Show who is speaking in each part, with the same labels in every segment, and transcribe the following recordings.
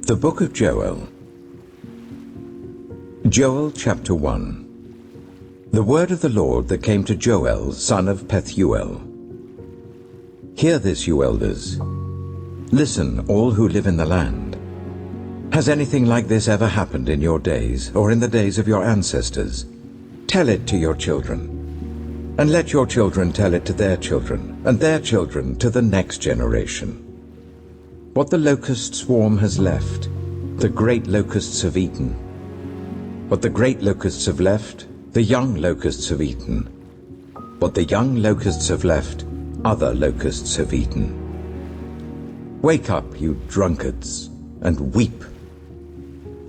Speaker 1: The Book of Joel. Joel chapter 1. The word of the Lord that came to Joel, son of Pethuel. Hear this, you elders. Listen, all who live in the land. Has anything like this ever happened in your days, or in the days of your ancestors? Tell it to your children. And let your children tell it to their children, and their children to the next generation. What the locust swarm has left, the great locusts have eaten. What the great locusts have left, the young locusts have eaten. What the young locusts have left, other locusts have eaten. Wake up, you drunkards, and weep.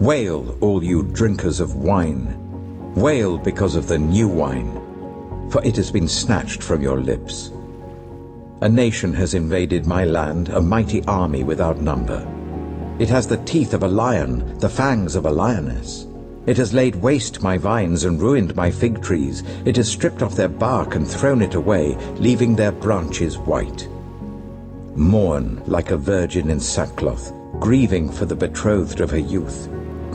Speaker 1: Wail, all you drinkers of wine. Wail because of the new wine, for it has been snatched from your lips. A nation has invaded my land, a mighty army without number. It has the teeth of a lion, the fangs of a lioness. It has laid waste my vines and ruined my fig trees. It has stripped off their bark and thrown it away, leaving their branches white. Mourn like a virgin in sackcloth, grieving for the betrothed of her youth.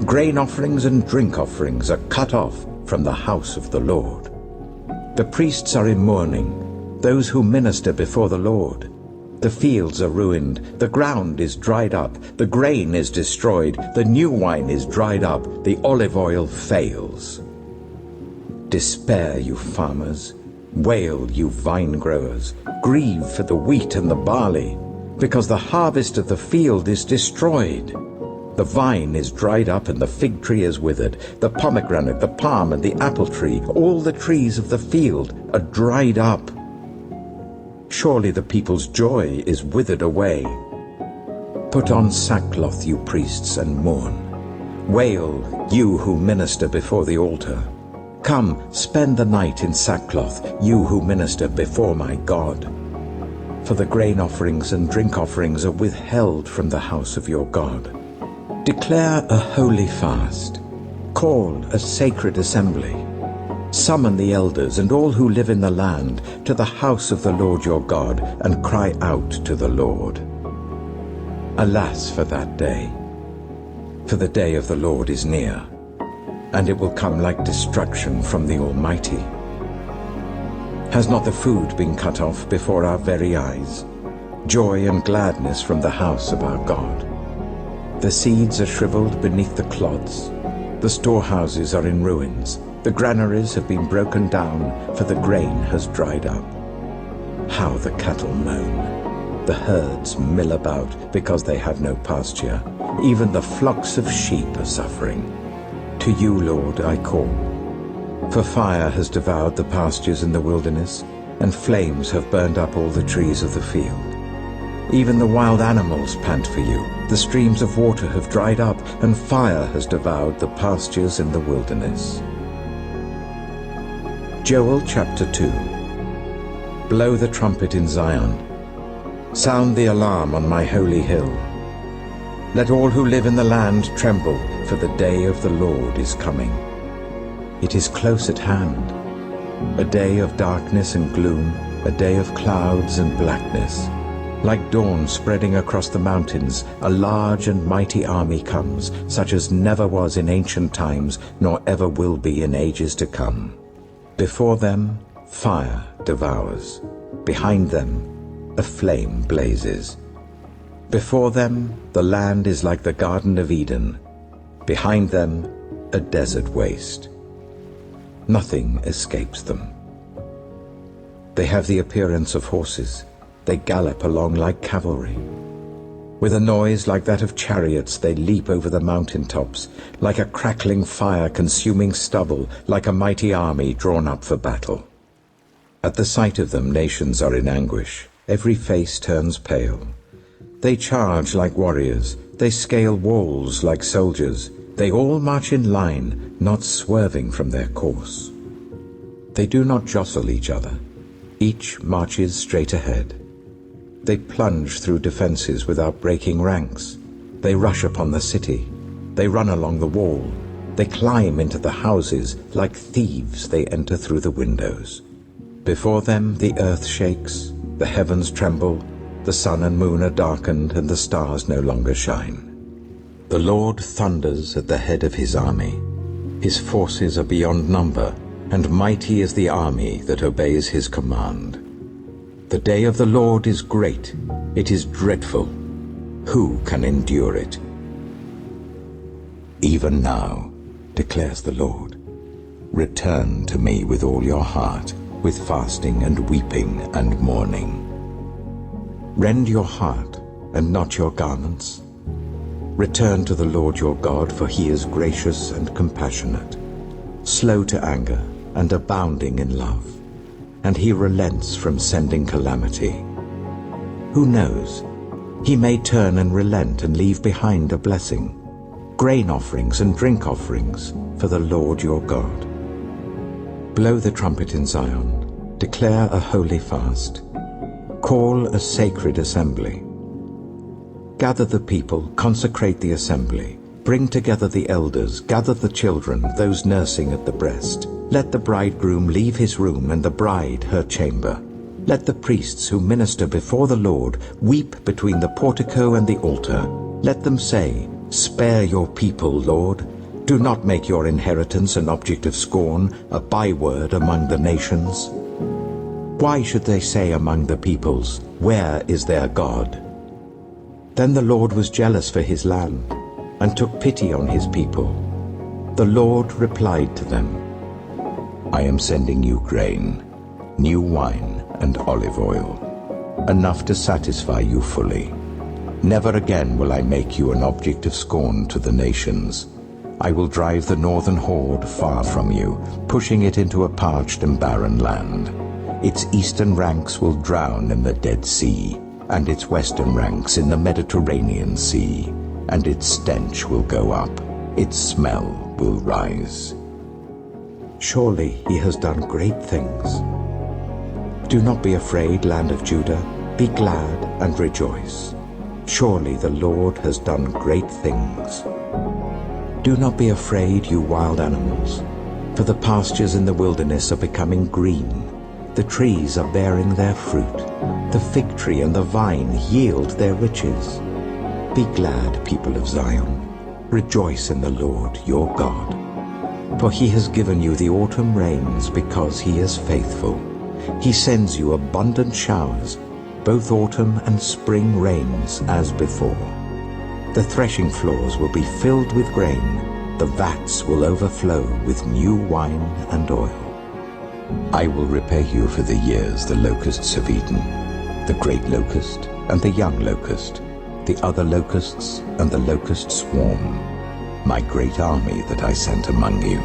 Speaker 1: Grain offerings and drink offerings are cut off from the house of the Lord. The priests are in mourning, those who minister before the Lord. The fields are ruined, the ground is dried up, the grain is destroyed, the new wine is dried up, the olive oil fails. Despair, you farmers. Wail, you vine growers. Grieve for the wheat and the barley, because the harvest of the field is destroyed. The vine is dried up and the fig tree is withered. The pomegranate, the palm, and the apple tree, all the trees of the field are dried up. Surely the people's joy is withered away. Put on sackcloth, you priests, and mourn. Wail, you who minister before the altar. Come, spend the night in sackcloth, you who minister before my God. For the grain offerings and drink offerings are withheld from the house of your God. Declare a holy fast. Call a sacred assembly. Summon the elders and all who live in the land to the house of the Lord your God, and cry out to the Lord. Alas for that day! For the day of the Lord is near, and it will come like destruction from the Almighty. Has not the food been cut off before our very eyes? Joy and gladness from the house of our God. The seeds are shriveled beneath the clods. The storehouses are in ruins. The granaries have been broken down, for the grain has dried up. How the cattle moan. The herds mill about because they have no pasture. Even the flocks of sheep are suffering. To you, Lord, I call. For fire has devoured the pastures in the wilderness, and flames have burned up all the trees of the field. Even the wild animals pant for you. The streams of water have dried up, and fire has devoured the pastures in the wilderness. Joel chapter 2. Blow the trumpet in Zion. Sound the alarm on my holy hill. Let all who live in the land tremble, for the day of the Lord is coming. It is close at hand, a day of darkness and gloom, a day of clouds and blackness. Like dawn spreading across the mountains, a large and mighty army comes, such as never was in ancient times, nor ever will be in ages to come. Before them, fire devours. Behind them, a flame blazes. Before them, the land is like the Garden of Eden. Behind them, a desert waste. Nothing escapes them. They have the appearance of horses. They gallop along like cavalry. With a noise like that of chariots, they leap over the mountain tops, like a crackling fire consuming stubble, like a mighty army drawn up for battle. At the sight of them, nations are in anguish. Every face turns pale. They charge like warriors. They scale walls like soldiers. They all march in line, not swerving from their course. They do not jostle each other. Each marches straight ahead. They plunge through defenses without breaking ranks. They rush upon the city. They run along the wall. They climb into the houses. Like thieves they enter through the windows. Before them the earth shakes, the heavens tremble, the sun and moon are darkened, and the stars no longer shine. The Lord thunders at the head of his army. His forces are beyond number, and mighty is the army that obeys his command. The day of the Lord is great, it is dreadful. Who can endure it? Even now, declares the Lord, return to me with all your heart, with fasting and weeping and mourning. Rend your heart and not your garments. Return to the Lord your God, for he is gracious and compassionate, slow to anger and abounding in love, and he relents from sending calamity. Who knows? He may turn and relent and leave behind a blessing, grain offerings and drink offerings for the Lord your God. Blow the trumpet in Zion, declare a holy fast, call a sacred assembly. Gather the people, consecrate the assembly, bring together the elders, gather the children, those nursing at the breast. Let the bridegroom leave his room and the bride her chamber. Let the priests who minister before the Lord weep between the portico and the altar. Let them say, spare your people, Lord. Do not make your inheritance an object of scorn, a byword among the nations. Why should they say among the peoples, where is their God? Then the Lord was jealous for his land, and took pity on his people. The Lord replied to them, I am sending you grain, new wine and olive oil, enough to satisfy you fully. Never again will I make you an object of scorn to the nations. I will drive the northern horde far from you, pushing it into a parched and barren land. Its eastern ranks will drown in the Dead Sea, and its western ranks in the Mediterranean Sea, and its stench will go up, its smell will rise. Surely he has done great things. Do not be afraid, land of Judah, be glad and rejoice. Surely the Lord has done great things. Do not be afraid, you wild animals, for the pastures in the wilderness are becoming green. The trees are bearing their fruit. The fig tree and the vine yield their riches. Be glad, people of Zion. Rejoice in the Lord your God. For he has given you the autumn rains because he is faithful. He sends you abundant showers, both autumn and spring rains as before. The threshing floors will be filled with grain. The vats will overflow with new wine and oil. I will repay you for the years the locusts have eaten, the great locust and the young locust, the other locusts and the locust swarm, my great army that I sent among you.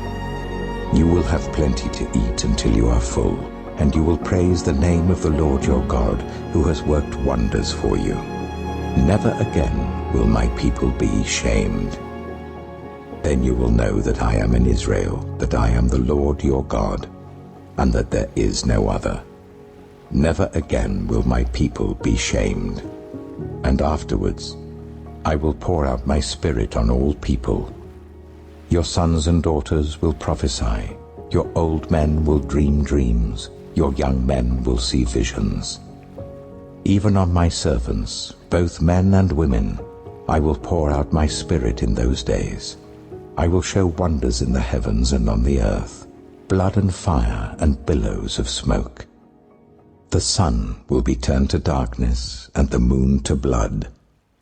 Speaker 1: You will have plenty to eat until you are full, and you will praise the name of the Lord your God, who has worked wonders for you. Never again will my people be shamed. Then you will know that I am in Israel, that I am the Lord your God, and that there is no other. Never again will my people be shamed. And afterwards I will pour out my spirit on all people. Your sons and daughters will prophesy, your old men will dream dreams, your young men will see visions. Even on my servants, both men and women, I will pour out my spirit in those days. I will show wonders in the heavens and on the earth, blood and fire and billows of smoke. The sun will be turned to darkness and the moon to blood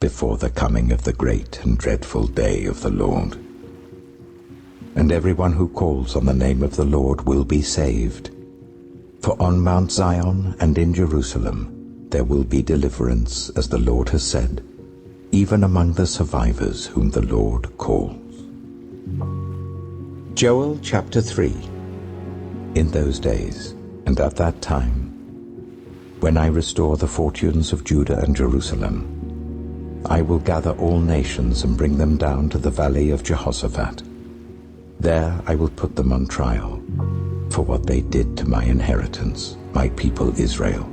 Speaker 1: before the coming of the great and dreadful day of the Lord. And everyone who calls on the name of the Lord will be saved. For on Mount Zion and in Jerusalem there will be deliverance, as the Lord has said, even among the survivors whom the Lord calls. Joel chapter 3. In those days, and at that time, when I restore the fortunes of Judah and Jerusalem, I will gather all nations and bring them down to the valley of Jehoshaphat. There I will put them on trial for what they did to my inheritance, my people Israel,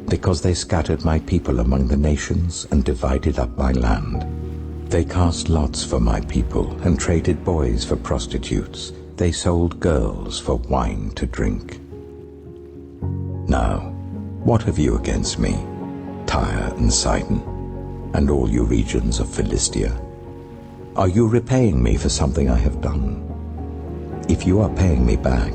Speaker 1: because they scattered my people among the nations and divided up my land. They cast lots for my people and traded boys for prostitutes. They sold girls for wine to drink. Now, what have you against me, Tyre and Sidon, and all you regions of Philistia? Are you repaying me for something I have done? If you are paying me back,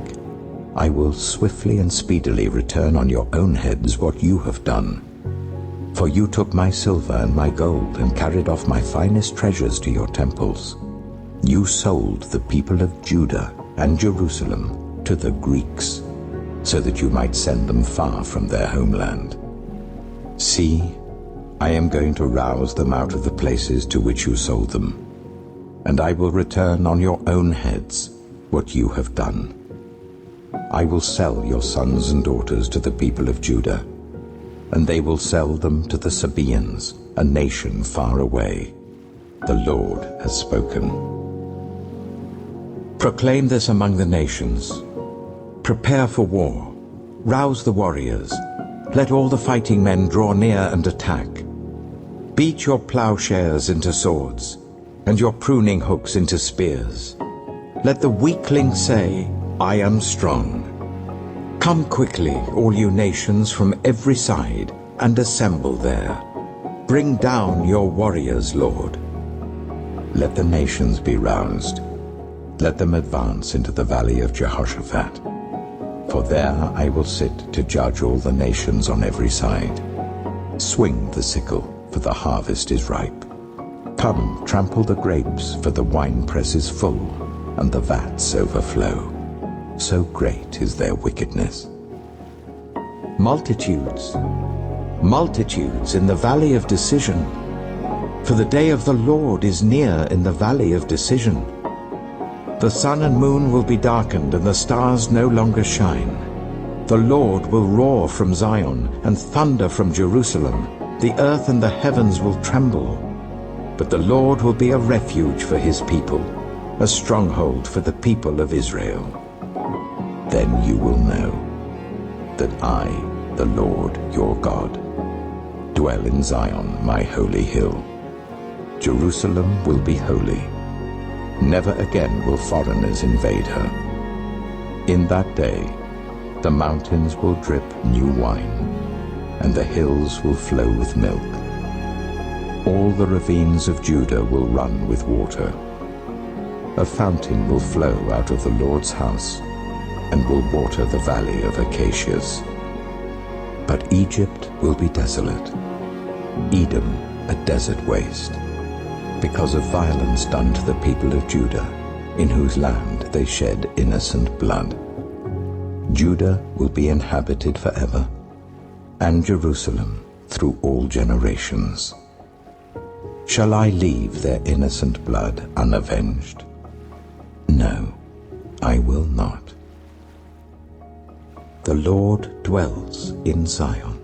Speaker 1: I will swiftly and speedily return on your own heads what you have done. For you took my silver and my gold and carried off my finest treasures to your temples. You sold the people of Judah and Jerusalem to the Greeks, so that you might send them far from their homeland. See, I am going to rouse them out of the places to which you sold them, and I will return on your own heads what you have done. I will sell your sons and daughters to the people of Judah, and they will sell them to the Sabaeans, a nation far away. The Lord has spoken. Proclaim this among the nations. Prepare for war. Rouse the warriors. Let all the fighting men draw near and attack. Beat your plowshares into swords, and your pruning hooks into spears. Let the weakling say, I am strong. Come quickly, all you nations from every side, and assemble there. Bring down your warriors, Lord. Let the nations be roused. Let them advance into the valley of Jehoshaphat. For there I will sit to judge all the nations on every side. Swing the sickle, for the harvest is ripe. Come, trample the grapes, for the winepress is full, and the vats overflow. So great is their wickedness. Multitudes, multitudes in the valley of decision. For the day of the Lord is near in the valley of decision. The sun and moon will be darkened, and the stars no longer shine. The Lord will roar from Zion, and thunder from Jerusalem. The earth and the heavens will tremble. But the Lord will be a refuge for his people, a stronghold for the people of Israel. Then you will know that I, the Lord your God, dwell in Zion, my holy hill. Jerusalem will be holy. Never again will foreigners invade her. In that day, the mountains will drip new wine, and the hills will flow with milk. All the ravines of Judah will run with water. A fountain will flow out of the Lord's house, and will water the valley of acacias. But Egypt will be desolate, Edom a desert waste, because of violence done to the people of Judah, in whose land they shed innocent blood. Judah will be inhabited forever, and Jerusalem through all generations. Shall I leave their innocent blood unavenged? No, I will not. The Lord dwells in Zion.